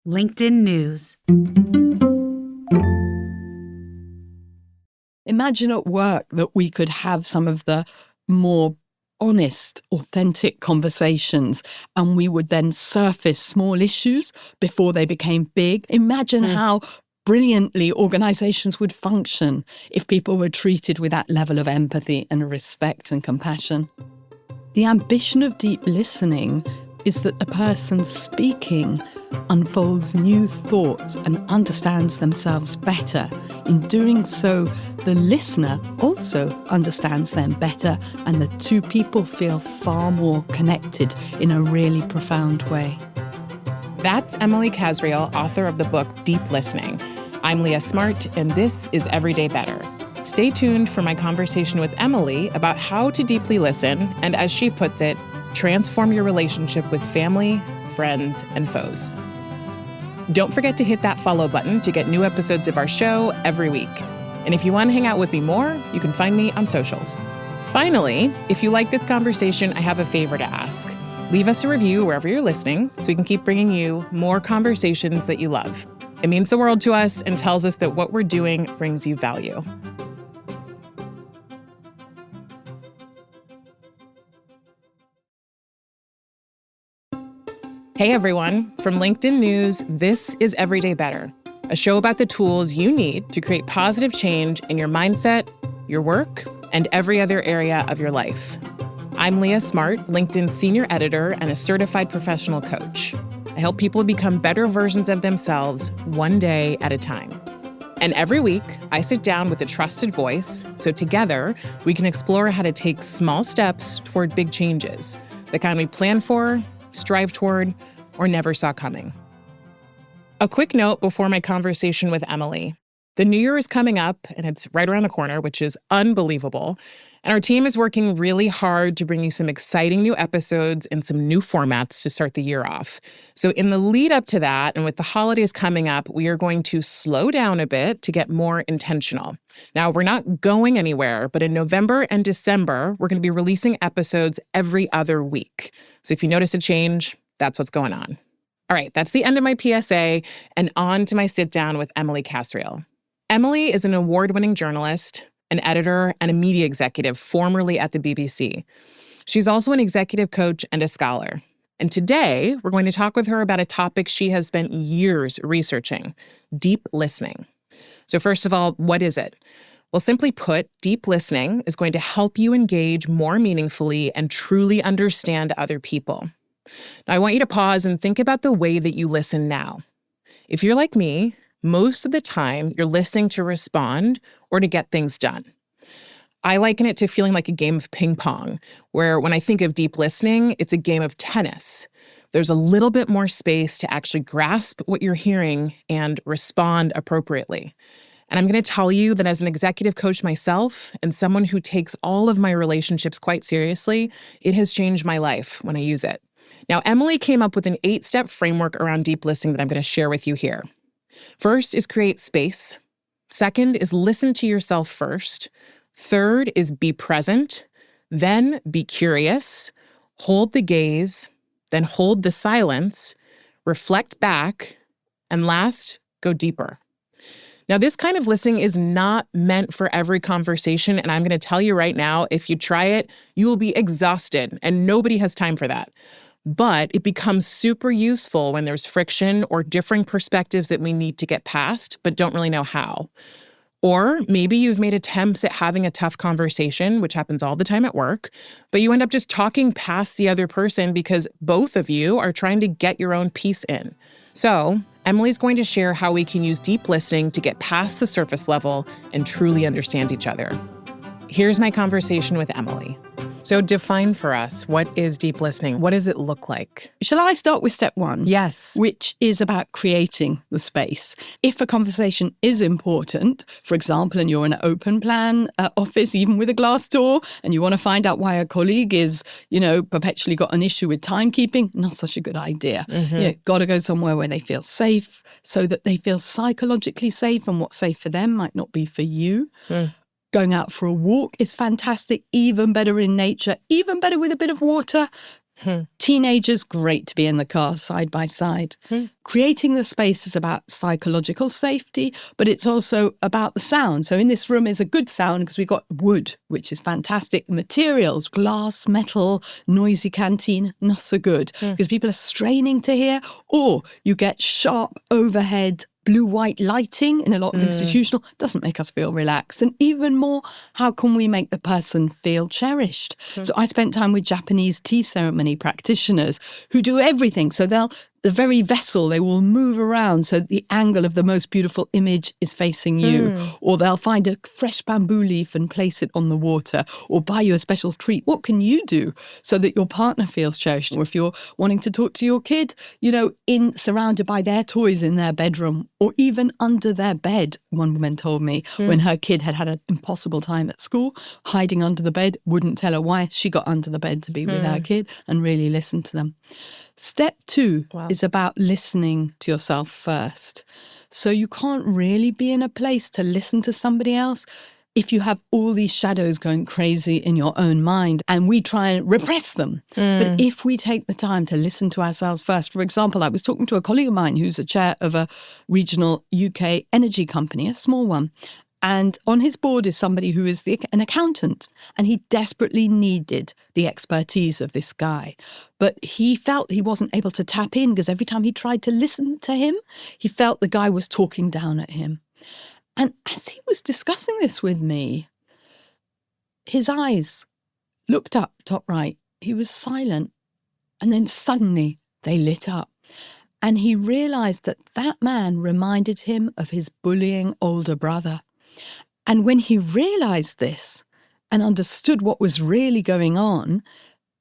LinkedIn News. Imagine at work that we could have some of the more honest, authentic conversations, and we would then surface small issues before they became big. Imagine how brilliantly organizations would function if people were treated with that level of empathy and respect and compassion. The ambition of deep listening is that the person speaking unfolds new thoughts and understands themselves better. In doing so, the listener also understands them better, and the two people feel far more connected in a really profound way. That's Emily Kasriel, author of the book Deep Listening. I'm Leah Smart, and this is Everyday Better. Stay tuned for my conversation with Emily about how to deeply listen and, as she puts it, transform your relationship with family, friends, and foes. Don't forget to hit that follow button to get new episodes of our show every week. And if you want to hang out with me more, you can find me on socials. Finally, if you like this conversation, I have a favor to ask. Leave us a review wherever you're listening so we can keep bringing you more conversations that you love. It means the world to us and tells us that what we're doing brings you value. Hey everyone, from LinkedIn News, this is Everyday Better, a show about the tools you need to create positive change in your mindset, your work, and every other area of your life. I'm Leah Smart, LinkedIn's senior editor and a certified professional coach. I help people become better versions of themselves one day at a time. And every week, I sit down with a trusted voice, so together we can explore how to take small steps toward big changes, the kind we plan for, strive toward, or never saw coming. A quick note before my conversation with Emily. The new year is coming up, and it's right around the corner, which is unbelievable. And our team is working really hard to bring you some exciting new episodes and some new formats to start the year off. So in the lead up to that, and with the holidays coming up, we are going to slow down a bit to get more intentional. Now, we're not going anywhere, but in November and December, we're going to be releasing episodes every other week. So if you notice a change, that's what's going on. All right, that's the end of my PSA, and on to my sit down with Emily Kasriel. Emily is an award-winning journalist, an editor, and a media executive formerly at the BBC. She's also an executive coach and a scholar. And today, we're going to talk with her about a topic she has spent years researching: deep listening. So first of all, what is it? Well, simply put, deep listening is going to help you engage more meaningfully and truly understand other people. Now, I want you to pause and think about the way that you listen now. If you're like me, most of the time, you're listening to respond or to get things done. I liken it to feeling like a game of ping pong, where when I think of deep listening, it's a game of tennis. There's a little bit more space to actually grasp what you're hearing and respond appropriately. And I'm going to tell you that as an executive coach myself and someone who takes all of my relationships quite seriously, it has changed my life when I use it. Now, Emily came up with an 8-step framework around deep listening that I'm going to share with you here. First is create space. Second is listen to yourself first. Third is be present. Then be curious. Hold the gaze. Then hold the silence. Reflect back. And last, go deeper. Now, this kind of listening is not meant for every conversation, and I'm going to tell you right now, if you try it, you will be exhausted, and nobody has time for that. But it becomes super useful when there's friction or differing perspectives that we need to get past, but don't really know how. Or maybe you've made attempts at having a tough conversation, which happens all the time at work, but you end up just talking past the other person because both of you are trying to get your own piece in. So Emily's going to share how we can use deep listening to get past the surface level and truly understand each other. Here's my conversation with Emily. So define for us, what is deep listening? What does it look like? Shall I start with step one? Yes. Which is about creating the space. If a conversation is important, for example, and you're in an open plan office, even with a glass door, and you want to find out why a colleague is, perpetually got an issue with timekeeping, not such a good idea. Got to go somewhere where they feel safe so that they feel psychologically safe, and what's safe for them might not be for you. Going out for a walk is fantastic, even better in nature, even better with a bit of water. Teenagers, great to be in the car side by side. Creating the space is about psychological safety, but it's also about the sound. So in this room is a good sound because we've got wood, which is fantastic. Materials, glass, metal, noisy canteen, not so good because people are straining to hear. Or you get sharp overhead blue-white lighting in a lot of institutional, doesn't make us feel relaxed. And even more, how can we make the person feel cherished? So I spent time with Japanese tea ceremony practitioners who do everything. So the very vessel, they will move around so that the angle of the most beautiful image is facing you. Or they'll find a fresh bamboo leaf and place it on the water or buy you a special treat. What can you do so that your partner feels cherished? Or if you're wanting to talk to your kid, surrounded by their toys in their bedroom or even under their bed, one woman told me when her kid had an impossible time at school, hiding under the bed, wouldn't tell her why. She got under the bed to be with her kid and really listened to them. Step 2 is about listening to yourself first. So you can't really be in a place to listen to somebody else if you have all these shadows going crazy in your own mind and we try and repress them. But if we take the time to listen to ourselves first, for example, I was talking to a colleague of mine who's a chair of a regional UK energy company, a small one. And on his board is somebody who is an accountant, and he desperately needed the expertise of this guy. But he felt he wasn't able to tap in because every time he tried to listen to him, he felt the guy was talking down at him. And as he was discussing this with me, his eyes looked up top right. He was silent. And then suddenly they lit up. And he realized that that man reminded him of his bullying older brother. And when he realized this and understood what was really going on,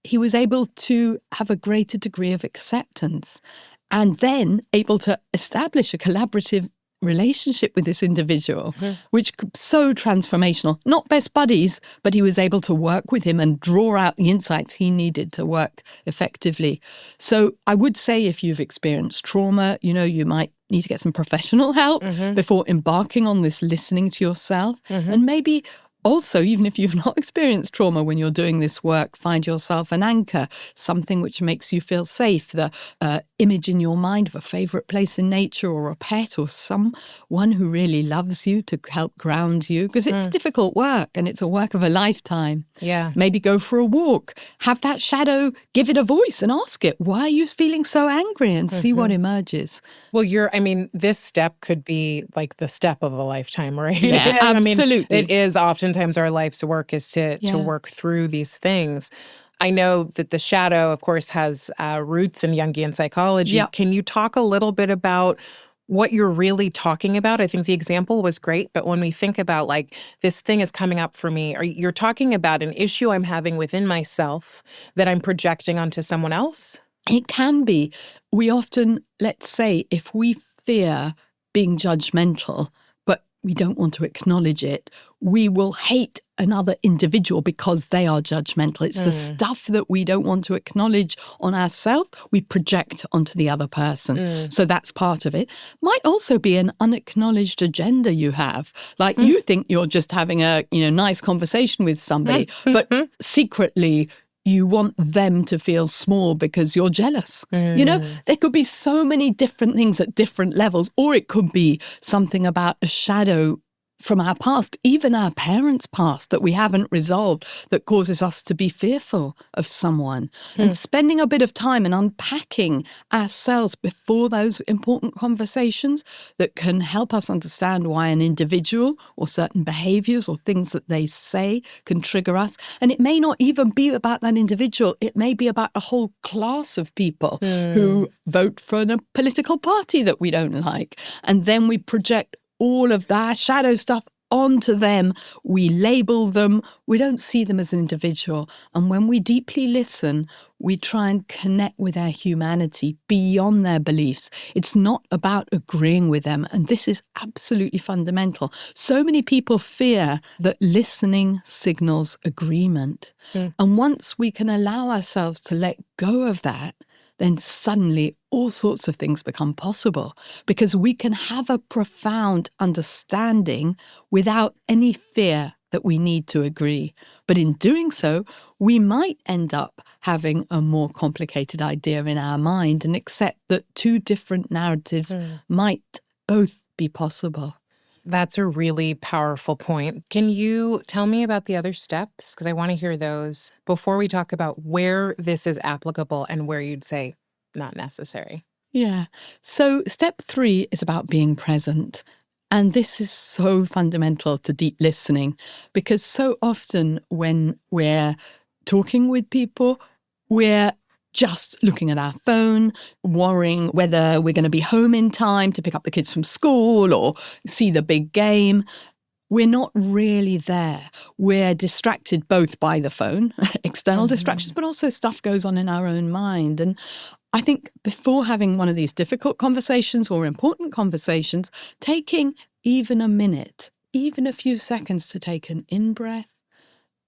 he was able to have a greater degree of acceptance and then able to establish a collaborative relationship with this individual, which was so transformational. Not best buddies, but he was able to work with him and draw out the insights he needed to work effectively. So I would say if you've experienced trauma, you might need to get some professional help before embarking on this listening to yourself. And maybe also, even if you've not experienced trauma when you're doing this work, find yourself an anchor, something which makes you feel safe, the image in your mind of a favorite place in nature or a pet or someone who really loves you to help ground you, because it's difficult work and it's a work of a lifetime. Yeah. Maybe go for a walk, have that shadow, give it a voice and ask it, why are you feeling so angry, and see what emerges. Well, this step could be like the step of a lifetime, right? Yeah, absolutely. It is oftentimes our life's work is to work through these things. I know that the shadow, of course, has roots in Jungian psychology. Yep. Can you talk a little bit about what you're really talking about? I think the example was great, but when we think about like this thing is coming up for me, you're talking about an issue I'm having within myself that I'm projecting onto someone else? It can be. We often, let's say, if we fear being judgmental, but we don't want to acknowledge it, we will hate another individual because they are judgmental. It's the stuff that we don't want to acknowledge on ourselves, we project onto the other person. So that's part of it. Might also be an unacknowledged agenda you have. Like you think you're just having a nice conversation with somebody, but secretly you want them to feel small because you're jealous. There could be so many different things at different levels, or it could be something about a shadow from our past, even our parents' past that we haven't resolved, that causes us to be fearful of someone. And spending a bit of time and unpacking ourselves before those important conversations that can help us understand why an individual or certain behaviors or things that they say can trigger us. And it may not even be about that individual. It may be about a whole class of people who vote for a political party that we don't like. And then we project all of that shadow stuff onto them. We label them. We don't see them as an individual. And when we deeply listen, we try and connect with their humanity beyond their beliefs. It's not about agreeing with them. And this is absolutely fundamental. So many people fear that listening signals agreement. And once we can allow ourselves to let go of that, then suddenly all sorts of things become possible, because we can have a profound understanding without any fear that we need to agree. But in doing so, we might end up having a more complicated idea in our mind and accept that two different narratives might both be possible. That's a really powerful point. Can you tell me about the other steps? Because I want to hear those before we talk about where this is applicable and where you'd say not necessary. Yeah. So step 3 is about being present. And this is so fundamental to deep listening, because so often when we're talking with people, we're just looking at our phone, worrying whether we're going to be home in time to pick up the kids from school or see the big game. We're not really there. We're distracted both by the phone, external distractions, but also stuff goes on in our own mind. And I think before having one of these difficult conversations or important conversations, taking even a minute, even a few seconds to take an in-breath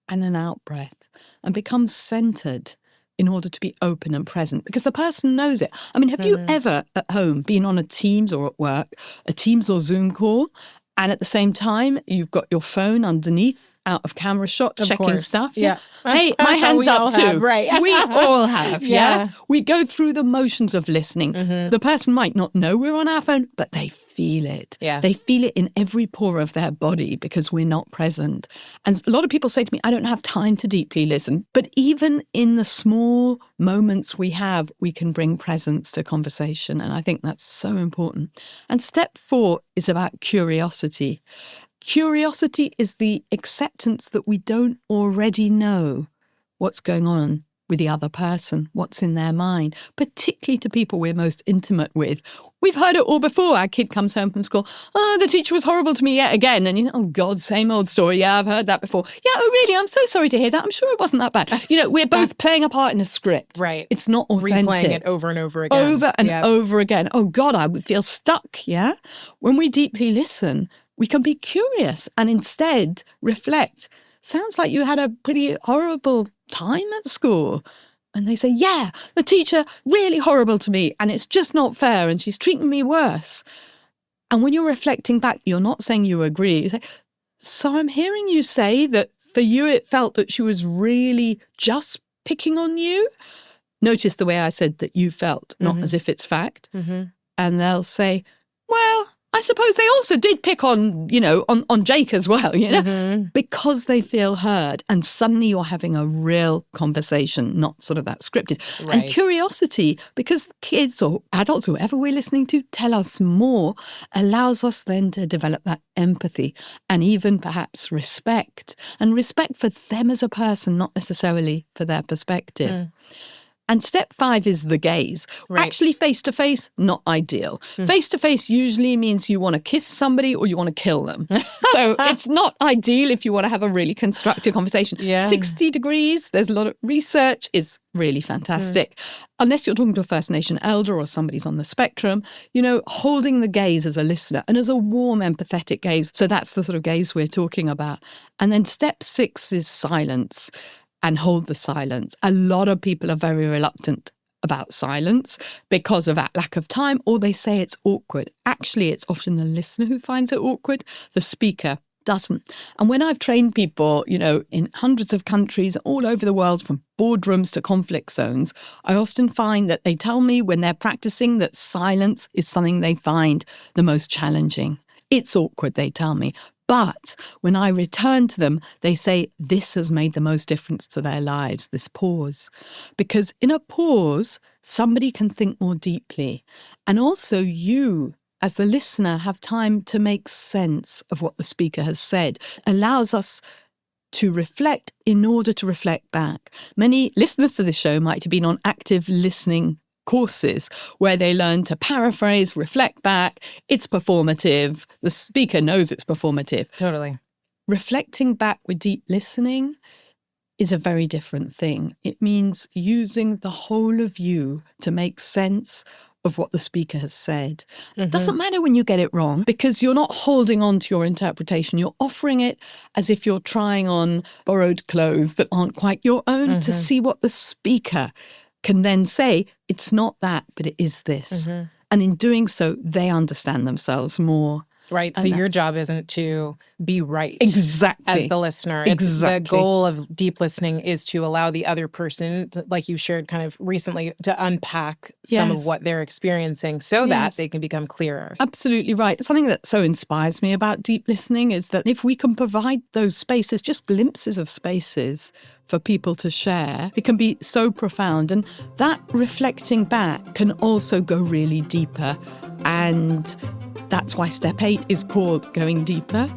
and an out-breath and become centered in order to be open and present, because the person knows it. I mean, have you ever at home been on a Teams or at work, a Teams or Zoom call, and at the same time, you've got your phone underneath, out of camera shot, checking stuff? Yeah. Hey, my hand's up too. Have, right. We all have, yeah? We go through the motions of listening. The person might not know we're on our phone, but they feel it. Yeah. They feel it in every pore of their body because we're not present. And a lot of people say to me, I don't have time to deeply listen. But even in the small moments we have, we can bring presence to conversation. And I think that's so important. And step 4 is about curiosity. Curiosity is the acceptance that we don't already know what's going on with the other person, what's in their mind, particularly to people we're most intimate with. We've heard it all before. Our kid comes home from school. Oh, the teacher was horrible to me yet again. And you know, oh God, same old story. Yeah, I've heard that before. Yeah, oh really? I'm so sorry to hear that. I'm sure it wasn't that bad. You know, we're both playing a part in a script. Right. It's not authentic. Replaying it over and over again. Over and over again. Oh God, I would feel stuck, yeah? When we deeply listen, we can be curious and instead reflect. Sounds like you had a pretty horrible time at school. And they say, yeah, the teacher really horrible to me and it's just not fair and she's treating me worse. And when you're reflecting back, you're not saying you agree. You say, so I'm hearing you say that for you it felt that she was really just picking on you. Notice the way I said that you felt, not as if it's fact. And they'll say, well, I suppose they also did pick on, you know, on Jake as well, you know, because they feel heard. And suddenly you're having a real conversation, not sort of that scripted. Right. And curiosity, because kids or adults, whoever we're listening to, tell us more, allows us then to develop that empathy and even perhaps respect. And respect for them as a person, not necessarily for their perspective. And step 5 is the gaze. Right. Actually, face-to-face, not ideal. Face-to-face usually means you want to kiss somebody or you want to kill them. So it's not ideal if you want to have a really constructive conversation. 60 degrees, there's a lot of research, is really fantastic. Unless you're talking to a First Nation elder or somebody's on the spectrum, you know, holding the gaze as a listener and as a warm, empathetic gaze. So that's the sort of gaze we're talking about. And then step 6 is silence. And hold the silence. A lot of people are very reluctant about silence because of that lack of time, or they say it's awkward. Actually, it's often the listener who finds it awkward. The speaker doesn't. And when I've trained people, you know, in hundreds of countries all over the world, from boardrooms to conflict zones, I often find that they tell me when they're practicing that silence is something they find the most challenging. It's awkward, they tell me. But when I return to them, they say this has made the most difference to their lives, this pause. Because in a pause, somebody can think more deeply. And also you, as the listener, have time to make sense of what the speaker has said. Allows us to reflect in order to reflect back. Many listeners to this show might have been on active listening courses where they learn to paraphrase, reflect back. It's performative. The speaker knows it's performative. Totally. Reflecting back with deep listening is a very different thing. It means using the whole of you to make sense of what the speaker has said. It doesn't matter when you get it wrong, because you're not holding on to your interpretation. You're offering it as if you're trying on borrowed clothes that aren't quite your own to see what the speaker can then say, it's not that, but it is this. And in doing so, they understand themselves more. Right. So your job isn't to be right. Exactly. As the listener. Exactly. It's the goal of deep listening is to allow the other person, like you shared kind of recently, to unpack some of what they're experiencing so that they can become clearer. Absolutely right. Something that so inspires me about deep listening is that if we can provide those spaces, just glimpses of spaces for people to share, it can be so profound. And that reflecting back can also go really deeper. And that's why step 8 is called Going Deeper,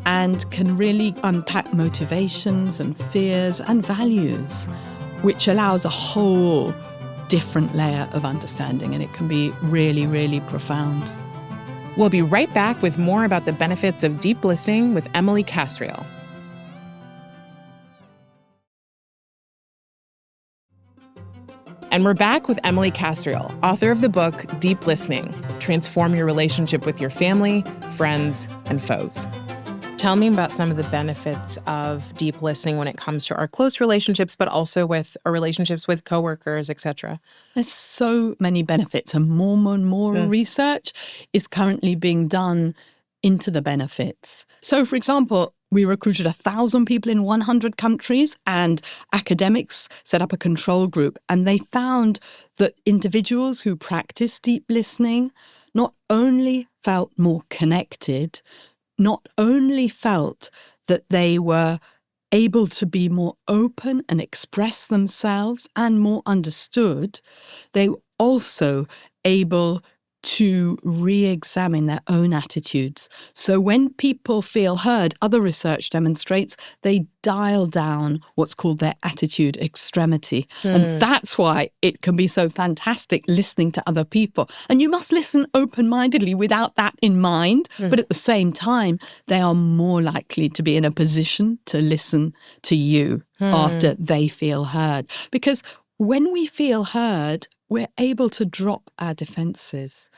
and can really unpack motivations and fears and values, which allows a whole different layer of understanding. And it can be really, really profound. We'll be right back with more about the benefits of deep listening with Emily Kasriel. And we're back with Emily Kasriel, author of the book Deep Listening: Transform Your Relationship with Your Family, Friends, and Foes. Tell me about some of the benefits of deep listening when it comes to our close relationships, but also with our relationships with coworkers, etc. There's so many benefits, and more research is currently being done into the benefits. So, for example, we recruited 1,000 people in 100 countries, and academics set up a control group, and they found that individuals who practice deep listening not only felt more connected, not only felt that they were able to be more open and express themselves and more understood, they were also able to re-examine their own attitudes. So when people feel heard, other research demonstrates they dial down what's called their attitude extremity. And that's why it can be so fantastic listening to other people. And you must listen open-mindedly without that in mind. But at the same time, they are more likely to be in a position to listen to you after they feel heard. Because when we feel heard, we're able to drop our defenses.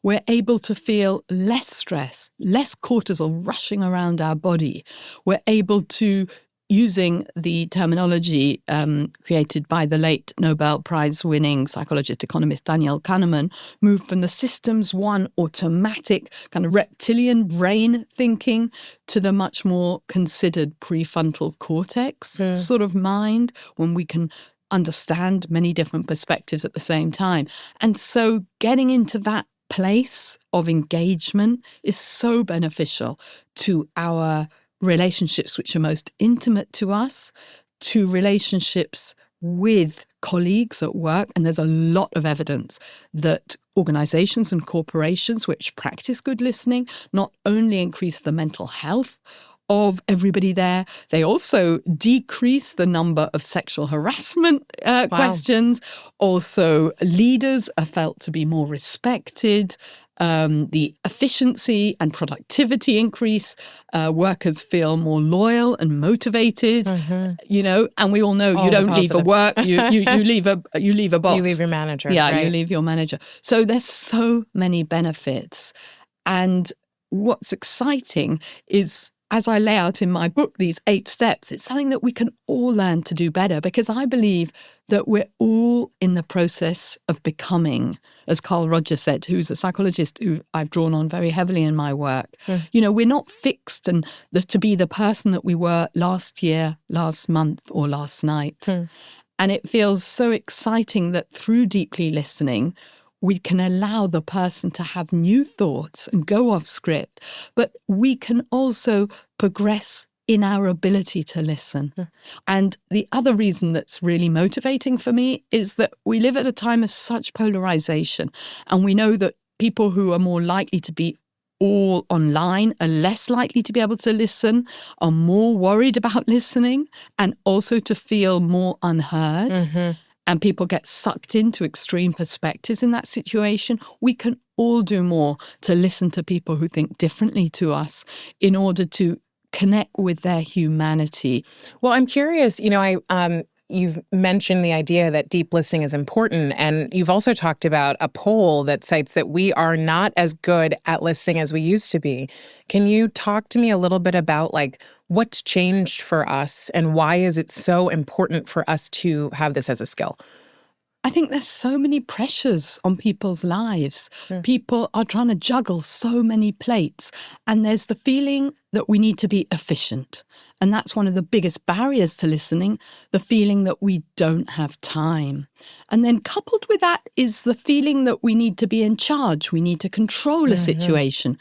We're able to feel less stress, less cortisol rushing around our body. We're able to, using the terminology created by the late Nobel Prize-winning psychologist economist Daniel Kahneman, move from the systems one automatic kind of reptilian brain thinking to the much more considered prefrontal cortex sort of mind, when we can understand many different perspectives at the same time. And so getting into that place of engagement is so beneficial to our relationships which are most intimate to us, to relationships with colleagues at work. And there's a lot of evidence that organizations and corporations which practice good listening not only increase the mental health of everybody there, they also decrease the number of sexual harassment questions. Also, leaders are felt to be more respected. The efficiency and productivity increase. Workers feel more loyal and motivated. You know, and we all know you don't leave a work, you leave a boss. You leave your manager. Yeah, right? You leave your manager. So there's so many benefits. And what's exciting is, as I lay out in my book, these 8 steps, it's something that we can all learn to do better, because I believe that we're all in the process of becoming, as Carl Rogers said, who's a psychologist who I've drawn on very heavily in my work. You know, we're not fixed and to be the person that we were last year, last month, or last night. And it feels so exciting that through deeply listening, we can allow the person to have new thoughts and go off script, but we can also progress in our ability to listen. And the other reason that's really motivating for me is that we live at a time of such polarization, and we know that people who are more likely to be all online are less likely to be able to listen, are more worried about listening, and also to feel more unheard. And people get sucked into extreme perspectives in that situation. We can all do more to listen to people who think differently to us in order to connect with their humanity. Well, I'm curious, you know, you've mentioned the idea that deep listening is important, and you've also talked about a poll that cites that we are not as good at listening as we used to be. Can you talk to me a little bit about, like, what's changed for us and why is it so important for us to have this as a skill? I think there's so many pressures on people's lives. People are trying to juggle so many plates. And there's the feeling that we need to be efficient. And that's one of the biggest barriers to listening, the feeling that we don't have time. And then coupled with that is the feeling that we need to be in charge. We need to control a situation.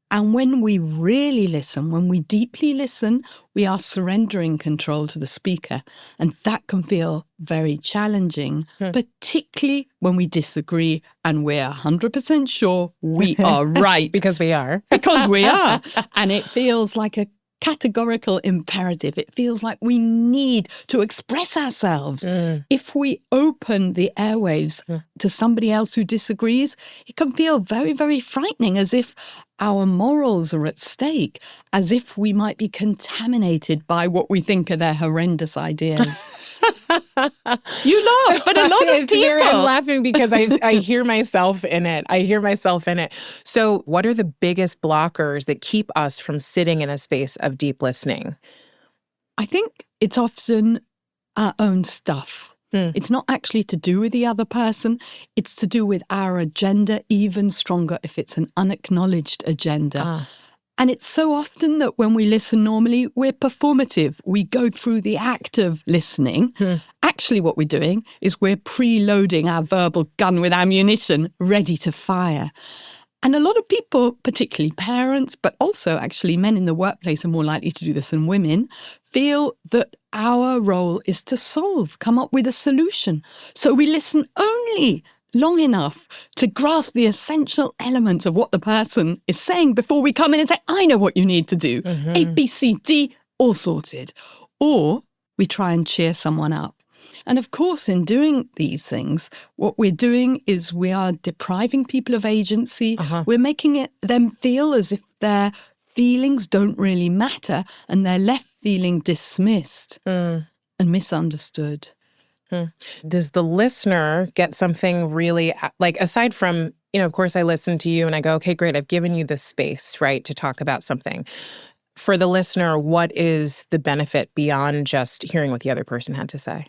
And when we really listen, when we deeply listen, we are surrendering control to the speaker. And that can feel very challenging, particularly when we disagree and we're 100% sure we are right. Because we are. Because we are. And it feels like a categorical imperative. It feels like we need to express ourselves. If we open the airwaves to somebody else who disagrees, it can feel very, very frightening, as if our morals are at stake, as if we might be contaminated by what we think are their horrendous ideas. You laugh, but a lot of people... I'm laughing because I hear myself in it. So what are the biggest blockers that keep us from sitting in a space of deep listening? I think it's often our own stuff. It's not actually to do with the other person. It's to do with our agenda, even stronger if it's an unacknowledged agenda. And it's so often that when we listen normally, we're performative. We go through the act of listening. Actually, what we're doing is we're preloading our verbal gun with ammunition, ready to fire. And a lot of people, particularly parents, but also actually men in the workplace are more likely to do this than women, feel that our role is to solve, come up with a solution. So we listen only long enough to grasp the essential elements of what the person is saying before we come in and say, I know what you need to do. A, B, C, D, all sorted. Or we try and cheer someone up. And of course, in doing these things, what we're doing is we are depriving people of agency. We're making them feel as if their feelings don't really matter and they're left feeling dismissed and misunderstood. Does the listener get something really, like, aside from, of course I listen to you and I go, okay, great, I've given you this space, right, to talk about something. For the listener, what is the benefit beyond just hearing what the other person had to say?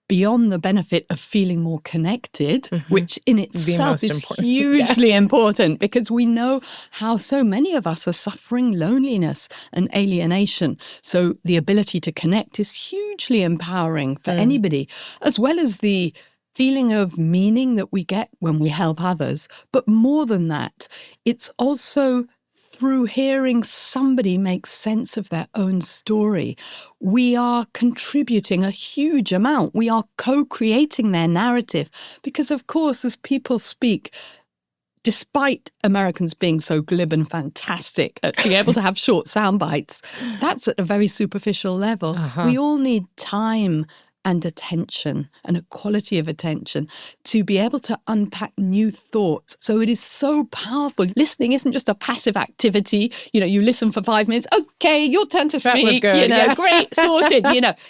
Beyond the benefit of feeling more connected, which in itself is important. hugely important, because we know how so many of us are suffering loneliness and alienation. So the ability to connect is hugely empowering for anybody, as well as the feeling of meaning that we get when we help others. But more than that, it's also through hearing somebody make sense of their own story, we are contributing a huge amount. We are co-creating their narrative. Because, of course, as people speak, despite Americans being so glib and fantastic at being able to have short sound bites, that's at a very superficial level. We all need time and attention and a quality of attention to be able to unpack new thoughts. So it is so powerful. Listening isn't just a passive activity. You listen for 5 minutes. Okay, your turn to speak. That was good. Great, sorted.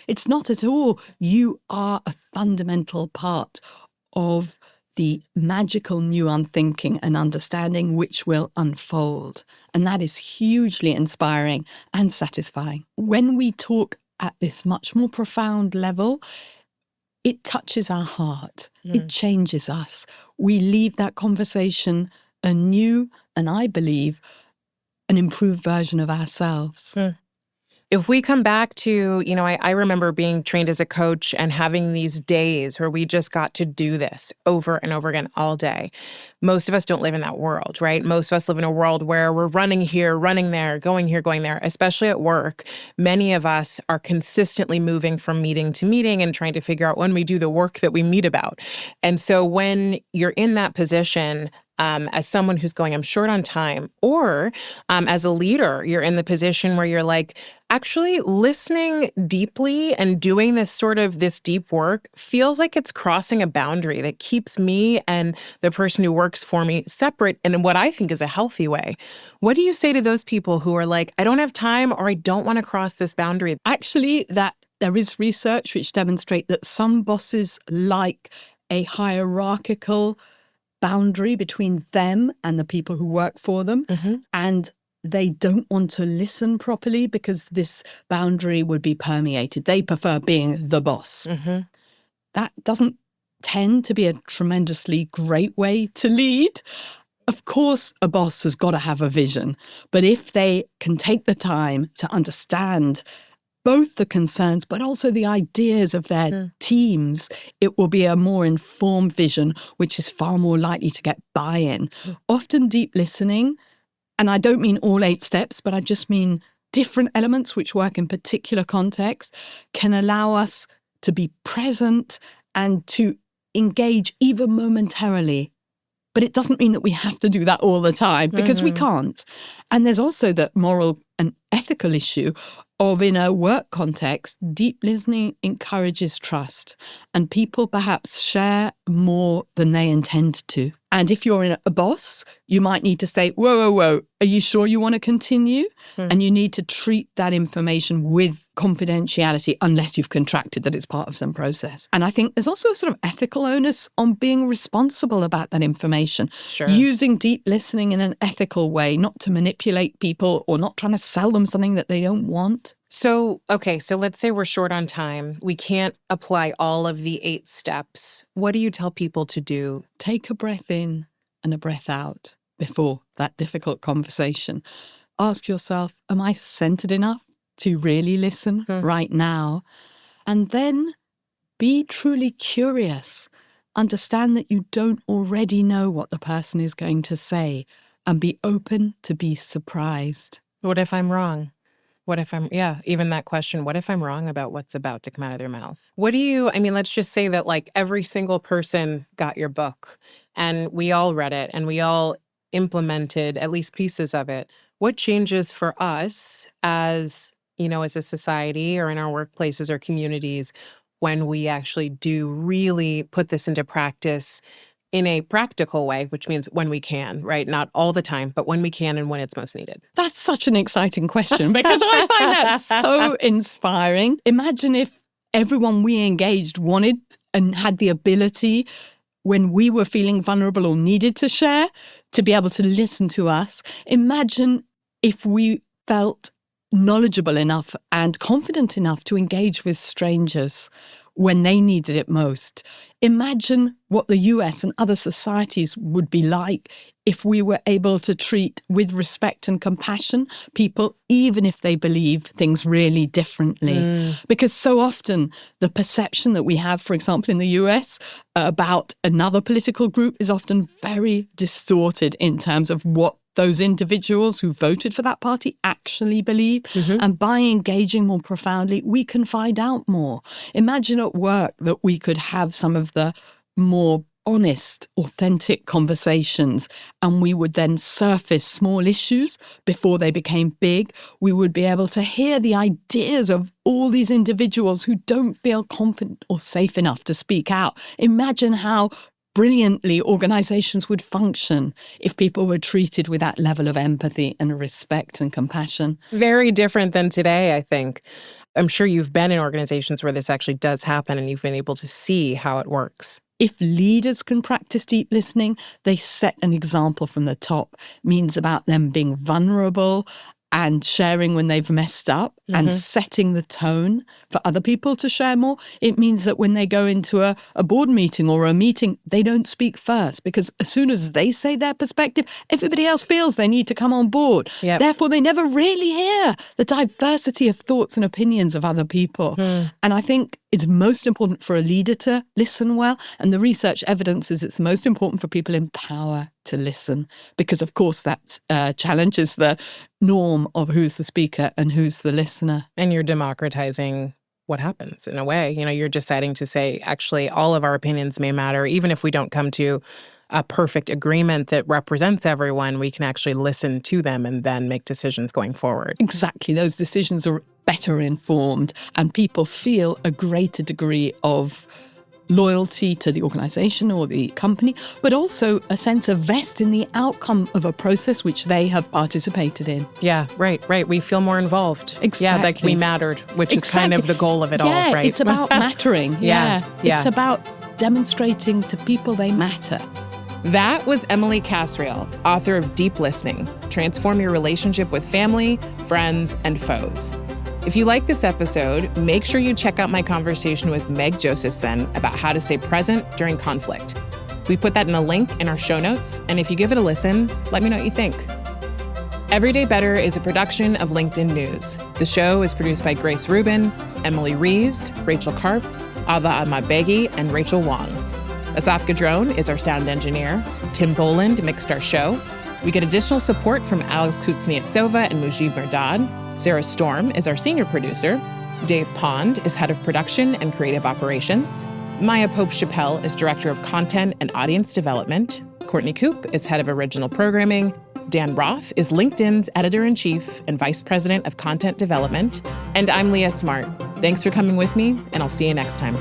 It's not at all. You are a fundamental part of the magical new unthinking and understanding which will unfold. And that is hugely inspiring and satisfying. When we talk at this much more profound level, it touches our heart. It changes us. We leave that conversation a new, and I believe, an improved version of ourselves. If we come back to, I remember being trained as a coach and having these days where we just got to do this over and over again all day. Most of us don't live in that world, right? Most of us live in a world where we're running here, running there, going here, going there, especially at work. Many of us are consistently moving from meeting to meeting and trying to figure out when we do the work that we meet about. And so when you're in that position, as someone who's going, I'm short on time, or as a leader, you're in the position where you're like, actually listening deeply and doing this deep work feels like it's crossing a boundary that keeps me and the person who works for me separate in what I think is a healthy way. What do you say to those people who are like, I don't have time or I don't want to cross this boundary? Actually, there is research which demonstrate that some bosses like a hierarchical boundary between them and the people who work for them. And they don't want to listen properly because this boundary would be permeated. They prefer being the boss. That doesn't tend to be a tremendously great way to lead. Of course, a boss has got to have a vision, but if they can take the time to understand both the concerns, but also the ideas of their teams, it will be a more informed vision, which is far more likely to get buy-in. Often deep listening, and I don't mean all 8 steps, but I just mean different elements which work in particular contexts, can allow us to be present and to engage even momentarily. But it doesn't mean that we have to do that all the time, because we can't. And there's also the moral and ethical issue of, in a work context, deep listening encourages trust, and people perhaps share more than they intend to. And if you're in a boss, you might need to say, whoa, are you sure you want to continue? And you need to treat that information with confidentiality unless you've contracted that it's part of some process. And I think there's also a sort of ethical onus on being responsible about that information. Sure. Using deep listening in an ethical way, not to manipulate people or not trying to sell them something that they don't want. So let's say we're short on time. We can't apply all of the 8 steps. What do you tell people to do? Take a breath in and a breath out before that difficult conversation. Ask yourself, am I centered enough to really listen right now? And then be truly curious. Understand that you don't already know what the person is going to say, and be open to be surprised. What if I'm wrong? Even that question, what if I'm wrong about what's about to come out of their mouth? Let's just say that like every single person got your book and we all read it and we all implemented at least pieces of it. What changes for us as a society or in our workplaces or communities when we actually do really put this into practice in a practical way, which means when we can, right? Not all the time, but when we can and when it's most needed. That's such an exciting question, because I find that so inspiring. Imagine if everyone we engaged wanted and had the ability, when we were feeling vulnerable or needed to share, to be able to listen to us. Imagine if we felt knowledgeable enough and confident enough to engage with strangers when they needed it most. Imagine what the US and other societies would be like if we were able to treat with respect and compassion people, even if they believe things really differently. Because so often the perception that we have, for example, in the US about another political group is often very distorted in terms of what those individuals who voted for that party actually believe. And by engaging more profoundly, we can find out more. Imagine at work that we could have some of the more honest, authentic conversations, and we would then surface small issues before they became big. We would be able to hear the ideas of all these individuals who don't feel confident or safe enough to speak out. Imagine how brilliantly organizations would function if people were treated with that level of empathy and respect and compassion. Very different than today, I think. I'm sure you've been in organizations where this actually does happen and you've been able to see how it works. If leaders can practice deep listening, they set an example from the top. Means about them being vulnerable and sharing when they've messed up and setting the tone for other people to share more. It means that when they go into a board meeting or a meeting, they don't speak first, because as soon as they say their perspective, everybody else feels they need to come on board. Therefore, they never really hear the diversity of thoughts and opinions of other people. And I think it's most important for a leader to listen well. And the research evidence is it's most important for people in power to listen, because, of course, that challenges the norm of who's the speaker and who's the listener. And you're democratizing what happens in a way. You're deciding to say, actually, all of our opinions may matter. Even if we don't come to a perfect agreement that represents everyone, we can actually listen to them and then make decisions going forward. Exactly. Those decisions are better informed, and people feel a greater degree of loyalty to the organization or the company, but also a sense of vest in the outcome of a process which they have participated in. Yeah, right. We feel more involved. Exactly. Yeah, like we mattered, which is kind of the goal of it all, right? It's about mattering. Yeah. It's about demonstrating to people they matter. That was Emily Kasriel, author of Deep Listening: Transform Your Relationship with Family, Friends, and Foes. If you like this episode, make sure you check out my conversation with Meg Josephson about how to stay present during conflict. We put that in a link in our show notes, and if you give it a listen, let me know what you think. Everyday Better is a production of LinkedIn News. The show is produced by Grace Rubin, Emily Reeves, Rachel Karp, Ava Ahmadbegi, and Rachel Wong. Asaf Gadron is our sound engineer. Tim Boland mixed our show. We get additional support from Alex Kutsnietsova and Mujib Merdad. Sarah Storm is our senior producer. Dave Pond is head of production and creative operations. Maya Pope-Chappelle is director of content and audience development. Courtney Koop is head of original programming. Dan Roth is LinkedIn's editor-in-chief and vice president of content development. And I'm Leah Smart. Thanks for coming with me, and I'll see you next time.